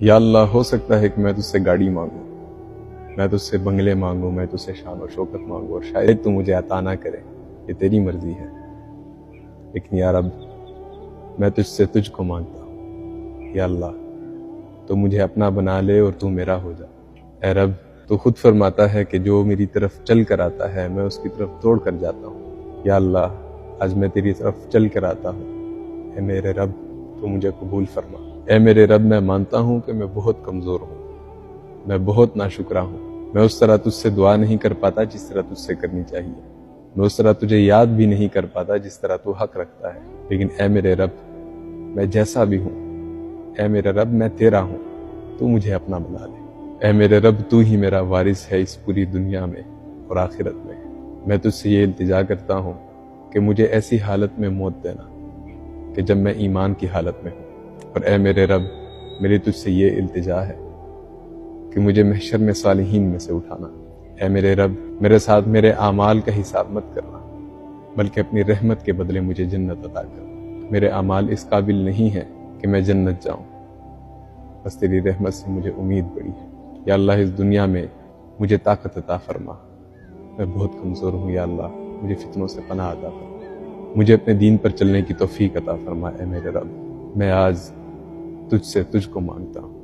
یا اللہ، ہو سکتا ہے کہ میں تجھ سے گاڑی مانگوں، میں تجھ سے بنگلے مانگوں، میں تجھ سے شان و شوکت مانگوں، اور شاید تو مجھے عطا نہ کرے، یہ تیری مرضی ہے۔ لیکن یا رب، میں تجھ سے تجھ کو مانگتا ہوں۔ یا اللہ، تو مجھے اپنا بنا لے اور تو میرا ہو جا۔ اے رب، تو خود فرماتا ہے کہ جو میری طرف چل کر آتا ہے میں اس کی طرف توڑ کر جاتا ہوں۔ یا اللہ، آج میں تیری طرف چل کر آتا ہوں۔ اے میرے رب، تو مجھے قبول فرما۔ اے میرے رب، میں مانتا ہوں کہ میں بہت کمزور ہوں، میں بہت ناشکرا ہوں، میں اس طرح تجھ سے دعا نہیں کر پاتا جس طرح تجھ سے کرنی چاہیے، میں اس طرح تجھے یاد بھی نہیں کر پاتا جس طرح تو حق رکھتا ہے۔ لیکن اے میرے رب، میں جیسا بھی ہوں، اے میرے رب، میں تیرا ہوں، تو مجھے اپنا بنا لے۔ اے میرے رب، تو ہی میرا وارث ہے اس پوری دنیا میں اور آخرت میں۔ میں تجھ سے یہ التجا کرتا ہوں کہ مجھے ایسی حالت میں موت دینا کہ جب میں ایمان کی حالت میں ہوں، اور اے میرے رب، میری تجھ سے یہ التجا ہے کہ مجھے محشر میں صالحین میں سے اٹھانا۔ اے میرے رب، میرے ساتھ میرے اعمال کا حساب مت کرنا، بلکہ اپنی رحمت کے بدلے مجھے جنت عطا کر۔ میرے اعمال اس قابل نہیں ہیں کہ میں جنت جاؤں، بس تیری رحمت سے مجھے امید بڑی ہے۔ یا اللہ، اس دنیا میں مجھے طاقت عطا فرما، میں بہت کمزور ہوں۔ یا اللہ، مجھے فتنوں سے پناہ عطا فرما، مجھے اپنے دین پر چلنے کی توفیق عطا فرما۔ اے میرے رب، میں آج تجھ سے تجھ کو مانگتا ہوں۔